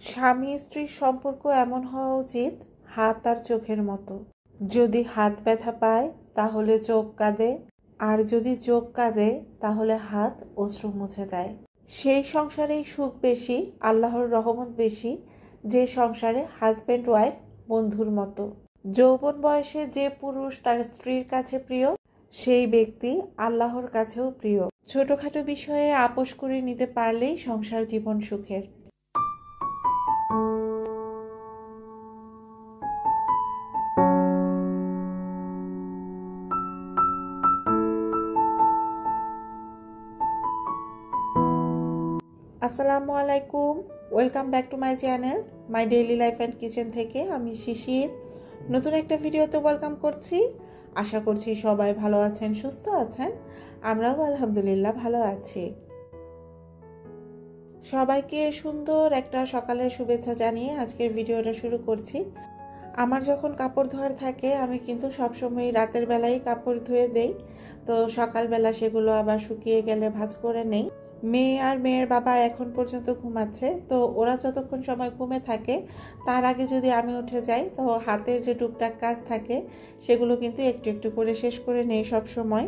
স্বামী স্ত্রীর সম্পর্ক এমন হওয়া উচিত হাত আর চোখের মতো। যদি হাত ব্যথা পায় তাহলে চোখ কাঁদে, আর যদি চোখ কাঁদে তাহলে হাত অশ্রু মুছে দেয়। সেই সংসারেই সুখ বেশি, আল্লাহর রহমত বেশি, যে সংসারে হাজব্যান্ড ওয়াইফ বন্ধুর মতো। যৌবন বয়সে যে পুরুষ তার স্ত্রীর কাছে প্রিয়, সেই ব্যক্তি আল্লাহর কাছেও প্রিয়। ছোটখাটো বিষয়ে আপোষ করে নিতে পারলেই সংসার জীবন সুখের। আসসালামু আলাইকুম, welcome back to my channel my daily life and kitchen থেকে আমি শিশির নতুন একটা ভিডিওতে ওয়েলকাম করছি। আশা করছি সবাই ভালো আছেন, সুস্থ আছেন। আমরাও আলহামদুলিল্লাহ ভালো আছি। সবাইকে সুন্দর একটা সকালের শুভেচ্ছা জানিয়ে আজকের ভিডিওটা শুরু করছি। আমার যখন কাপড় ধোয়ার থাকে আমি কিন্তু সবসময় রাতের বেলায় কাপড় ধুয়ে দেই, তো সকালবেলা সেগুলো আবার শুকিয়ে গেলে ভাঁজ করে নেই। মেয়ে আর মেয়ের বাবা এখন পর্যন্ত ঘুমাচ্ছে, তো ওরা যতক্ষণ সময় ঘুমে থাকে তার আগে যদি আমি উঠে যাই তো হাতের যে টুকটাক কাজ থাকে সেগুলো কিন্তু একটু একটু করে শেষ করে নেই সব সময়।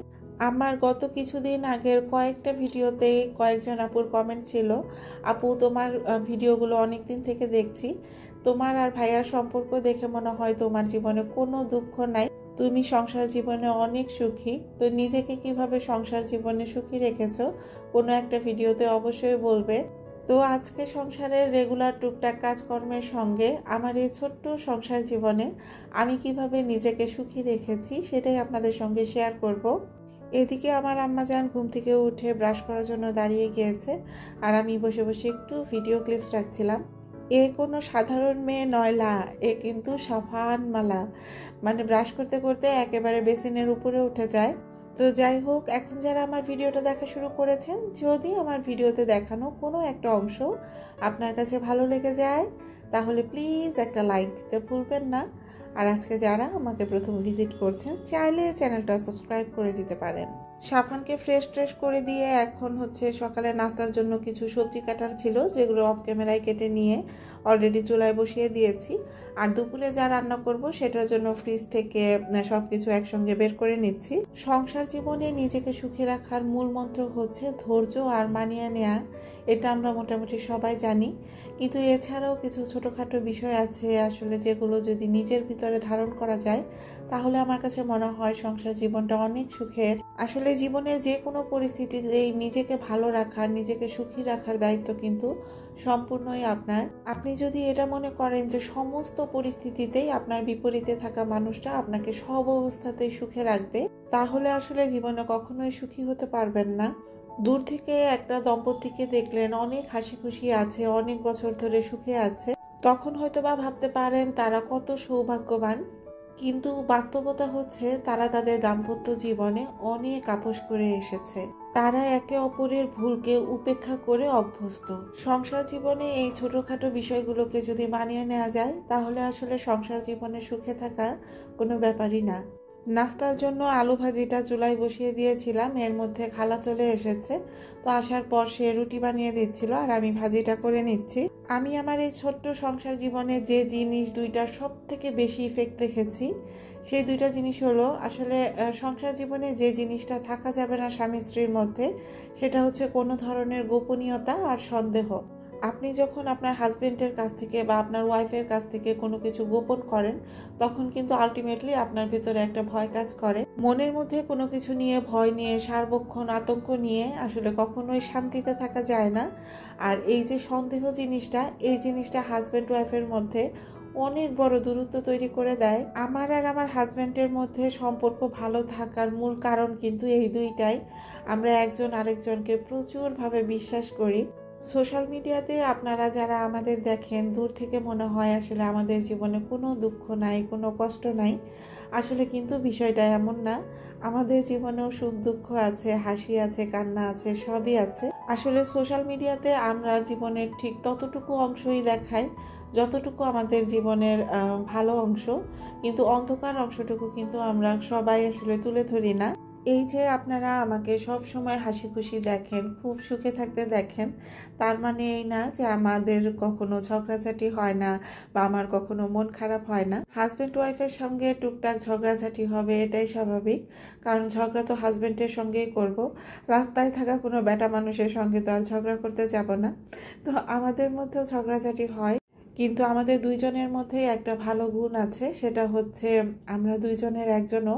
আমার গত কিছুদিন আগের কয়েকটা ভিডিওতে কয়েকজন আপুর কমেন্ট ছিল, আপু তোমার ভিডিওগুলো অনেক দিন থেকে দেখছি, তোমার আর ভাইয়ার সম্পর্ক দেখে মনে হয় তোমার জীবনে কোনো দুঃখ নাই, তুমি সংসার জীবনে অনেক সুখী। তো নিজেকে কিভাবে সংসার জীবনে সুখী রেখেছো কোনো একটা ভিডিওতে অবশ্যই বলবে। তো আজকে সংসারের রেগুলার টুকটাক কাজকর্মের সঙ্গে আমার এই ছোট্ট সংসার জীবনে আমি কিভাবে নিজেকে সুখী রেখেছি সেটাই আপনাদের সঙ্গে শেয়ার করব। এদিকে আমার আম্মাজান ঘুম থেকে উঠে ব্রাশ করার জন্য দাঁড়িয়ে গিয়েছে, আর আমি বসে বসে একটু ভিডিও ক্লিপস রাখছিলাম। এ কোনো সাধারণ মেয়ে নয়লা, এ কিন্তু সাফান মালা, মানে ব্রাশ করতে করতে একেবারে বেসিনের উপরে উঠে যায়। তো যাই হোক, এখন যারা আমার ভিডিওটা দেখা শুরু করেছেন, যদি আমার ভিডিওতে দেখানো কোনো একটা অংশ আপনার কাছে ভালো লেগে যায় তাহলে প্লিজ একটা লাইক দিতে ভুলবেন না। আর আজকে যারা আমাকে প্রথম ভিজিট করছেন চাইলে চ্যানেলটা সাবস্ক্রাইব করে দিতে পারেন। সাফানকে ফ্রেশ করে দিয়ে এখন হচ্ছে সকালে নাস্তার জন্য কিছু সবজি কাটার ছিল, যেগুলো অফ ক্যামেরায় কেটে নিয়ে অলরেডি চুলায় বসিয়ে দিয়েছি। আর দুপুরে যা রান্না করব সেটার জন্য ফ্রিজ থেকে সব কিছু একসঙ্গে বের করে নিচ্ছি। সংসার জীবনে নিজেকে সুখে রাখার মূল মন্ত্র হচ্ছে ধৈর্য আর মানিয়ে নেওয়া, এটা আমরা মোটামুটি সবাই জানি। কিন্তু এছাড়াও কিছু ছোটোখাটো বিষয় আছে আসলে যেগুলো যদি নিজের ভিতরে ধারণ করা যায় তাহলে আমার কাছে মনে হয় সংসার জীবনটা অনেক সুখের। আসলে জীবনের যে কোনো পরিস্থিতিতেই নিজেকে ভালো রাখার, নিজেকে সুখী রাখার দায়িত্ব কিন্তু সম্পূর্ণই আপনার। আপনি যদি এটা মনে করেন যে সমস্ত পরিস্থিতিতেই আপনার বিপরীতে থাকা মানুষটা আপনাকে সব অবস্থাতেই সুখে রাখবে, তাহলে আসলে জীবনে কখনোই সুখী হতে পারবেন না। দূর থেকে একটা দম্পতিকে দেখলেন অনেক হাসি খুশি আছে, অনেক বছর ধরে সুখে আছে, তখন হয়তো বা ভাবতে পারেন তারা কত সৌভাগ্যবান। কিন্তু বাস্তবতা হচ্ছে তারা তাদের দাম্পত্য জীবনে অনেক আপোষ করে এসেছে। তারা একে অপরের ভুলকে উপেক্ষা করে অভ্যস্ত। সংসার জীবনে এই ছোটখাটো বিষয়গুলোকে যদি মানিয়ে নেওয়া যায় তাহলে আসলে সংসার জীবনে সুখে থাকা কোনো ব্যাপারই না। নাস্তার জন্য আলু ভাজিটা চুলায় বসিয়ে দিয়েছিলাম, এর মধ্যে খালা চলে এসেছে, তো আসার পর সে রুটি বানিয়ে দিচ্ছিল আর আমি ভাজিটা করে নিচ্ছি। আমি আমার এই ছোট্ট সংসার জীবনে যে জিনিস দুইটার সব থেকে বেশি ইফেক্ট রেখেছি সেই দুইটা জিনিস হলো, আসলে সংসার জীবনে যে জিনিসটা থাকা যাবে না স্বামী স্ত্রীর মধ্যে সেটা হচ্ছে কোনো ধরনের গোপনীয়তা আর সন্দেহ। আপনি যখন আপনার হাজবেন্ডের কাছ থেকে বা আপনার ওয়াইফের কাছ থেকে কোনো কিছু গোপন করেন তখন কিন্তু আলটিমেটলি আপনার ভিতরে একটা ভয় কাজ করে। মনের মধ্যে কোনো কিছু নিয়ে ভয় নিয়ে সার্বক্ষণ আতঙ্ক নিয়ে আসলে কখনোই শান্তিতে থাকা যায় না। আর এই যে সন্দেহ জিনিসটা, এই জিনিসটা হাজবেন্ড ওয়াইফের মধ্যে অনেক বড় দূরত্ব তৈরি করে দেয়। আমার আর আমার হাজব্যান্ডের মধ্যে সম্পর্ক ভালো থাকার মূল কারণ কিন্তু এই দুইটাই। আমরা একজন আরেকজনকে প্রচুরভাবে বিশ্বাস করি। সোশ্যাল মিডিয়াতে আপনারা যারা আমাদের দেখেন দূর থেকে মনে হয় আসলে আমাদের জীবনে কোনো দুঃখ নাই, কোনো কষ্ট নাই। আসলে কিন্তু বিষয়টা এমন না, আমাদের জীবনেও সুখ দুঃখ আছে, হাসি আছে, কান্না আছে, সবই আছে। আসলে সোশ্যাল মিডিয়াতে আমরা জীবনের ঠিক ততটুকু অংশই দেখাই যতটুকু আমাদের জীবনের ভালো অংশ, কিন্তু অন্ধকার অংশটুকু কিন্তু আমরা সবাই আসলে তুলে ধরি না। এই যে আপনারা আমাকে সব সময় হাসি খুশি দেখেন, খুব সুখে থাকতে দেখেন, তার মানে এই না যে আমাদের কখনো ঝগড়াঝাটি হয় না বা আমার কখনো মন খারাপ হয় না। হাজব্যান্ড ওয়াইফের সঙ্গে টুকটাক ঝগড়াঝাটি হবে, এটাই স্বাভাবিক, কারণ ঝগড়া তো হাজব্যান্ডের সঙ্গেই করব। রাস্তায় থাকা কোনো বেটা মানুষের সঙ্গে তো আর ঝগড়া করতে যাব না। তো আমাদের মধ্যেও ঝগড়াঝাটি হয়, কিন্তু আমাদের দুইজনের মধ্যেই একটা ভালো গুণ আছে, সেটা হচ্ছে আমরা দুইজনের একজনও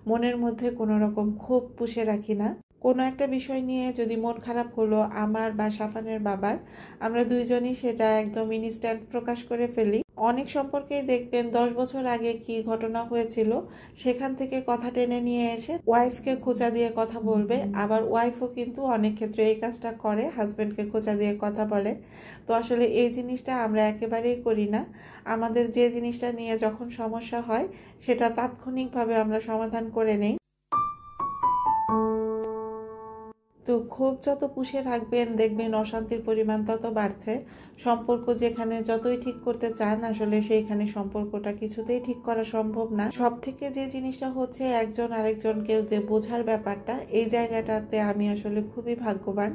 মনের মধ্যে কোনো রকম ক্ষোভ পুষে রাখি না। কোনো একটা বিষয় নিয়ে যদি মন খারাপ হলো আমার বা সাফানের বাবার, আমরা দুইজনই সেটা একদম ইনস্ট্যান্ট প্রকাশ করে ফেলি। অনেক সম্পর্কেই দেখবেন 10 বছর আগে কি ঘটনা হয়েছিল সেখান থেকে কথা টেনে নিয়ে এসে ওয়াইফকে খোঁচা দিয়ে কথা বলবে, আবার ওয়াইফও কিন্তু অনেক ক্ষেত্রে এই কাজটা করে, হাজব্যান্ডকে খোঁচা দিয়ে কথা বলে। তো আসলে এই জিনিসটা আমরা একেবারেই করি না। আমাদের যে জিনিসটা নিয়ে যখন সমস্যা হয় সেটা তাৎক্ষণিকভাবে আমরা সমাধান করে নেই। তো ক্ষোভ যত পুষে রাখবেন দেখবেন অশান্তির পরিমাণ তত বাড়ছে। সম্পর্ক যেখানে যতই ঠিক করতে চান আসলে সেইখানে সম্পর্কটা কিছুতেই ঠিক করা সম্ভব না। সব থেকে যে জিনিসটা হচ্ছে একজন আরেকজনকে যে বোঝার ব্যাপারটা, এই জায়গাটাতে আমি আসলে খুবই ভাগ্যবান।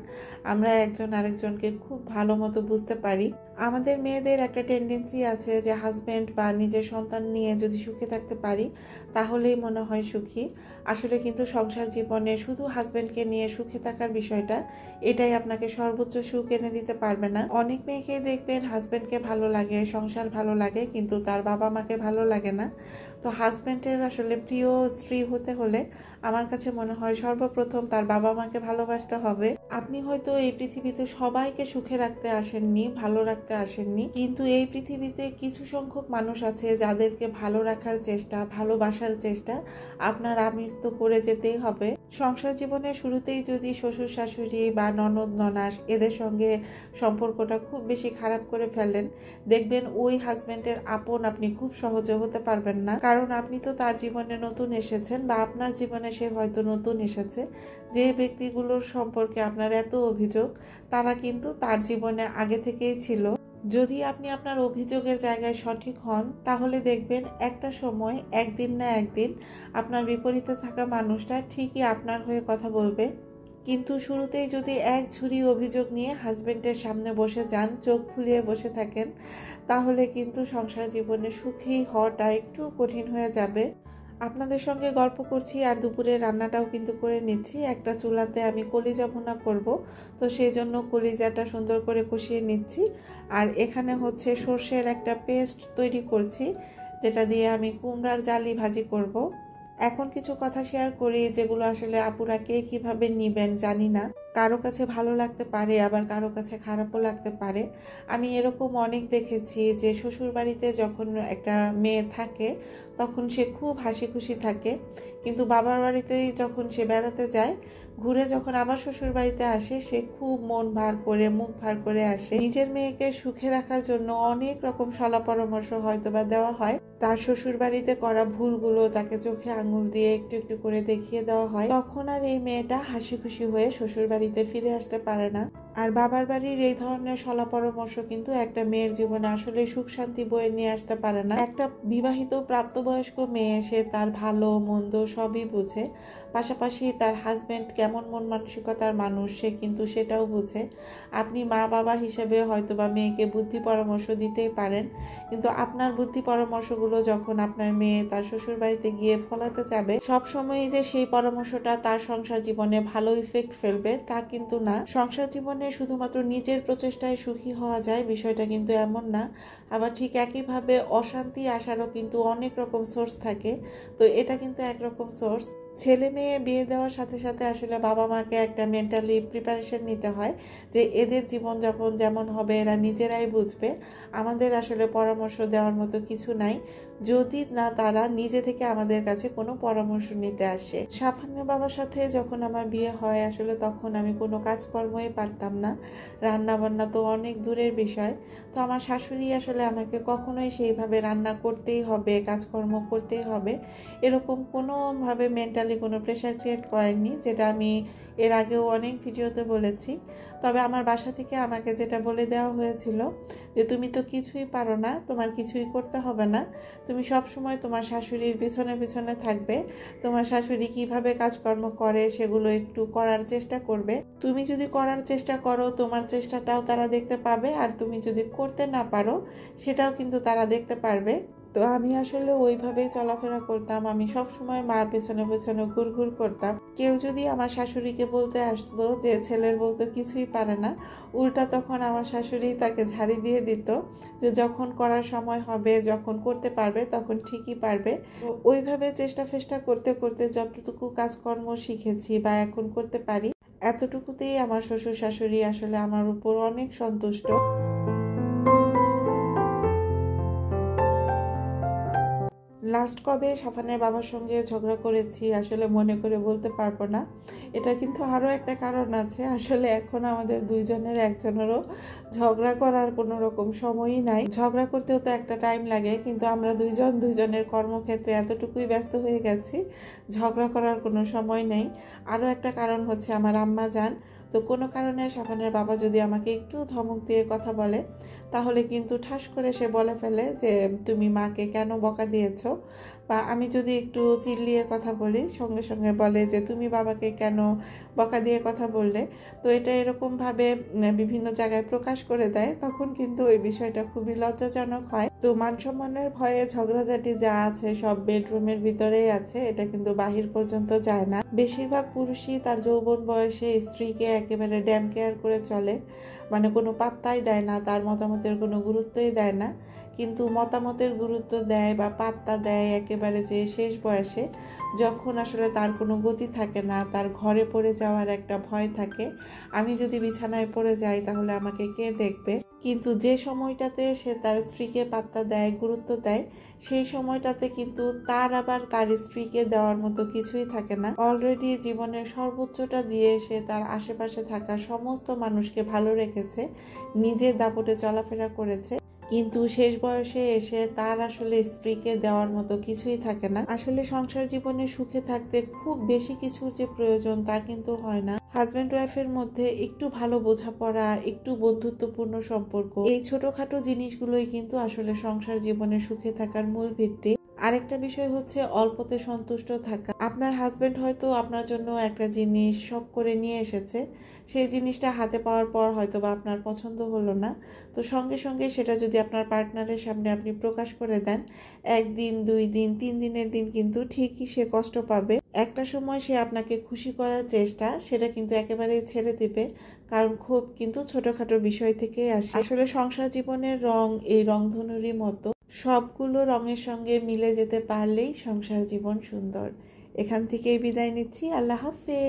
আমরা একজন আরেকজনকে খুব ভালো মতো বুঝতে পারি। আমাদের মেয়েদের একটা টেন্ডেন্সি আছে যে হাজব্যান্ড বা নিজের সন্তান নিয়ে যদি সুখে থাকতে পারি তাহলেই মনে হয় সুখী। আসলে কিন্তু সংসার জীবনে শুধু হাজব্যান্ডকে নিয়ে সুখে থাকার বিষয়টা, এটাই আপনাকে সর্বোচ্চ সুখ এনে দিতে পারবে না। অনেক মেয়েকে দেখবেন হাজব্যান্ডকে ভালো লাগে, সংসার ভালো লাগে, কিন্তু তার বাবা মাকে ভালো লাগে না। তো হাজব্যান্ডের আসলে প্রিয় স্ত্রী হতে হলে আমার কাছে মনে হয় সর্বপ্রথম তার বাবা মাকে ভালোবাসতে হবে। আপনি হয়তো এই পৃথিবীতে সবাইকে সুখে রাখতে আসেননি, ভালো রাখতে আসেননি, কিন্তু এই পৃথিবীতে কিছু সংখ্যক মানুষ আছে যাদেরকে ভালো রাখার চেষ্টা, ভালোবাসার চেষ্টা আপনার আমৃত্যু করে যেতেই হবে। সংসার জীবনের শুরুতেই যদি শ্বশুর শাশুড়ি বা ননদ ননাস এদের সঙ্গে সম্পর্কটা খুব বেশি খারাপ করে ফেলেন, দেখবেন ওই হাজব্যান্ডের আপন আপনি খুব সহজে হতে পারবেন না, কারণ আপনি তো তার জীবনে নতুন এসেছেন বা আপনার জীবনে সে হয়তো নতুন এসেছে। যে ব্যক্তিগুলোর সম্পর্কে আপনার এত অভিযোগ তারা কিন্তু তার জীবনে আগে থেকেই ছিল। যদি আপনি আপনার অভিযোগের জায়গায় সঠিক হন তাহলে দেখবেন একটা সময় একদিন না একদিন আপনার বিপরীতে থাকা মানুষটা ঠিকই আপনার হয়ে কথা বলবে। কিন্তু শুরুতেই যদি এক ঝুড়ি অভিযোগ নিয়ে হাজবেন্ডের সামনে বসে যান, চোখ ফুলিয়ে বসে থাকেন, তাহলে কিন্তু সংসার জীবনে সুখী হওয়াটা একটু কঠিন হয়ে যাবে। আপনাদের সঙ্গে গল্প করছি আর দুপুরে রান্নাটাও কিন্তু করে নিচ্ছি। একটা চুলাতে আমি কলিজা ভুনা করব, তো সেই জন্য কলিজাটা সুন্দর করে কষিয়ে নিচ্ছি। আর এখানে হচ্ছে সর্ষের একটা পেস্ট তৈরি করছি, যেটা দিয়ে আমি কুমড়ার জালি ভাজি করব। এখন কিছু কথা শেয়ার করি যেগুলো আসলে আপুরা কে কিভাবে নিবেন জানি না। কারো কাছে ভালো লাগতে পারে, আবার কারো কাছে খারাপও লাগতে পারে। আমি এরকম অনেক দেখেছি যে শ্বশুর বাড়িতে যখন একটা মেয়ে থাকে তখন সে খুব হাসি খুশি থাকে, কিন্তু বাবার বাড়িতেই যখন সে বেড়াতে যায়, ঘুরে যখন আবার শ্বশুর বাড়িতে আসে সে খুব মন ভার করে, মুখ ভার করে আসে। নিজের মেয়েকে সুখে রাখার জন্য অনেক রকম সলা পরামর্শ হয়তো বা দেওয়া হয়, তার শ্বশুর বাড়িতে করা ভুলগুলো তাকে চোখে আঙুল দিয়ে একটু একটু করে দেখিয়ে দেওয়া হয়। তখন আর এই মেয়েটা হাসি খুশি হয়ে শ্বশুর বাড়িতে ফিরে আসতে পারে না। আর বাবার বাড়ির এই ধরনের সলা পরামর্শ কিন্তু একটা মেয়ের জীবনে আসলে সুখ শান্তি বয়ে নিয়ে আসতে পারে না। একটা বিবাহিত প্রাপ্তবয়স্ক মেয়ে, সে তার ভালো মন্দ সবই বুঝে, পাশাপাশি তার হাজবেন্ড কেমন মন মানসিকতার মানুষ সে কিন্তু সেটাও বুঝে। আপনি মা বাবা হিসেবে হয়তো বা মেয়েকে বুদ্ধি পরামর্শ দিতেই পারেন, কিন্তু আপনার বুদ্ধি পরামর্শগুলো যখন আপনার মেয়ে তার শ্বশুর বাড়িতে গিয়ে ফলাতে যাবে, সবসময় যে সেই পরামর্শটা তার সংসার জীবনে ভালো ইফেক্ট ফেলবে তা কিন্তু না। সংসার জীবনে শুধুমাত্র নিজের প্রচেষ্টায় সুখী হওয়া যায় বিষয়টা কিন্তু এমন না। আবার ঠিক একইভাবে অশান্তি আসারও কিন্তু অনেক রকম সোর্স থাকে, তো এটা কিন্তু একরকম সোর্স। ছেলে মেয়ে বিয়ে দেওয়ার সাথে সাথে আসলে বাবা মাকে একটা মেন্টালি প্রিপারেশন নিতে হয় যে এদের জীবনযাপন যেমন হবে এরা নিজেরাই বুঝবে, আমাদের আসলে পরামর্শ দেওয়ার মতো কিছু নাই, যদি না তারা নিজে থেকে আমাদের কাছে কোনো পরামর্শ নিতে আসে। সাফানের বাবার সাথে যখন আমার বিয়ে হয় আসলে তখন আমি কোনো কাজকর্মই পারতাম না, রান্না বান্না তো অনেক দূরের বিষয়। তো আমার শাশুড়ি আসলে আমাকে কখনোই সেইভাবে রান্না করতেই হবে, কাজকর্ম করতেই হবে এরকম কোনোভাবে মেন্টালি টোটালি কোনো প্রেশার ক্রিয়েট করেননি, যেটা আমি এর আগেও অনেক ভিডিওতে বলেছি। তবে আমার বাসা থেকে আমাকে যেটা বলে দেওয়া হয়েছিল যে তুমি তো কিছুই পারো না, তোমার কিছুই করতে হবে না, তুমি সব সময় তোমার শাশুড়ির পিছনে পিছনে থাকবে, তোমার শাশুড়ি কিভাবে কাজকর্ম করে সেগুলো একটু করার চেষ্টা করবে। তুমি যদি করার চেষ্টা করো তোমার চেষ্টাটাও তারা দেখতে পাবে, আর তুমি যদি করতে না পারো সেটাও কিন্তু তারা দেখতে পারবে। তো আমি আসলে ওইভাবেই চলাফেরা করতাম, আমি সব সময় মার পেছনে পেছনে ঘুরঘুর করতাম। কেউ যদি আমার শাশুড়িকে বলতে আসতো যে ছেলের বলতে কিছুই পারে না, উল্টা তখন আমার শাশুড়ি তাকে ঝাড়ি দিয়ে দিত যে যখন করার সময় হবে, যখন করতে পারবে তখন ঠিকই পারবে। তো ওইভাবে চেষ্টা ফেষ্টা করতে করতে যতটুকু কাজকর্ম শিখেছি বা এখন করতে পারি, এতটুকুতেই আমার শ্বশুর শাশুড়ি আসলে আমার উপর অনেক সন্তুষ্ট। লাস্ট কবে সাফানের বাবার সঙ্গে ঝগড়া করেছি আসলে মনে করে বলতে পারবো না। এটা কিন্তু আরও একটা কারণ আছে, আসলে এখন আমাদের দুইজনের একজনেরও ঝগড়া করার কোনো রকম সময়ই নাই। ঝগড়া করতেও তো একটা টাইম লাগে, কিন্তু আমরা দুইজনের কর্মক্ষেত্রে এতটুকুই ব্যস্ত হয়ে গেছি, ঝগড়া করার কোনো সময় নেই। আরও একটা কারণ হচ্ছে আমার আম্মা জান। তো কোনো কারণে সাফানের বাবা যদি আমাকে একটু ধমক দিয়ে কথা বলে, তাহলে কিন্তু ঠাস করে সে বলে ফেলে যে তুমি মাকে কেন বকা দিয়েছো। বা আমি যদি একটু চিল্লিয়ে কথা বলি, সঙ্গে সঙ্গে বলে যে তুমি বাবাকে কেন বকা দিয়ে কথা বললে। তো এটা এরকমভাবে বিভিন্ন জায়গায় প্রকাশ করে দেয়, তখন কিন্তু ওই বিষয়টা খুবই লজ্জাজনক হয়। তো মান সম্মানের ভয়ে ঝগড়াঝাটি যা আছে সব বেডরুমের ভিতরেই আছে, এটা কিন্তু বাহির পর্যন্ত যায় না। বেশিরভাগ পুরুষই তার যৌবন বয়সে স্ত্রীকে একেবারে ড্যাম কেয়ার করে চলে, মানে কোনো পাত্তাই দেয় না, তার মতামতের কোনো গুরুত্বই দেয় না। কিন্তু মতামতের গুরুত্ব দেয় বা পাত্তা দেয় একেবারে যে শেষ বয়সে, যখন আসলে তার কোনো গতি থাকে না, তার ঘরে পড়ে যাওয়ার একটা ভয় থাকে, আমি যদি বিছানায় পড়ে যাই তাহলে আমাকে কে দেখবে। কিন্তু যে সময়টাতে সে তার স্ত্রীকে পাত্তা দেয়, গুরুত্ব দেয়, সেই সময়টাতে কিন্তু তার আবার তার স্ত্রীকে দেওয়ার মতো কিছুই থাকে না। অলরেডি জীবনের সর্বোচ্চটা দিয়ে সে তার আশেপাশে থাকা সমস্ত মানুষকে ভালো রেখেছে, নিজের দাপটে চলাফেরা করেছে, কিন্তু শেষ বয়সে এসে তার আসলে স্ত্রীকে দেওয়ার মতো কিছুই থাকে না। আসলে সংসার জীবনে সুখে থাকতে খুব বেশি কিছুর যে প্রয়োজন তা কিন্তু হয় না। হাজব্যান্ড ওয়াইফের মধ্যে একটু ভালো বোঝাপড়া, একটু বন্ধুত্বপূর্ণ সম্পর্ক, এই ছোটখাটো জিনিসগুলোই কিন্তু আসলে সংসার জীবনে সুখে থাকার মূল ভিত্তি। আরেকটা বিষয় হচ্ছে অল্পতে সন্তুষ্ট থাকা। আপনার হাজব্যান্ড হয়তো আপনার জন্য একটা জিনিস শখ করে নিয়ে এসেছে, সেই জিনিসটা হাতে পাওয়ার পর হয়তো বা আপনার পছন্দ হলো না, তো সঙ্গে সঙ্গে সেটা যদি আপনার পার্টনারের সামনে আপনি প্রকাশ করে দেন, একদিন 2 দিন 3 দিনের দিন কিন্তু ঠিকই সে কষ্ট পাবে। একটা সময় সে আপনাকে খুশি করার চেষ্টা সেটা কিন্তু একেবারেই ছেড়ে দিবে, কারণ ক্ষোভ কিন্তু ছোটখাটো বিষয় থেকে আসে। আসলে সংসার জীবনের রং এই রংধনুরই মতো, সবগুলো রঙের সঙ্গে মিলে যেতে পারলেই সংসার জীবন সুন্দর। এখান থেকেই বিদায় নিচ্ছি, আল্লাহ হাফেজ।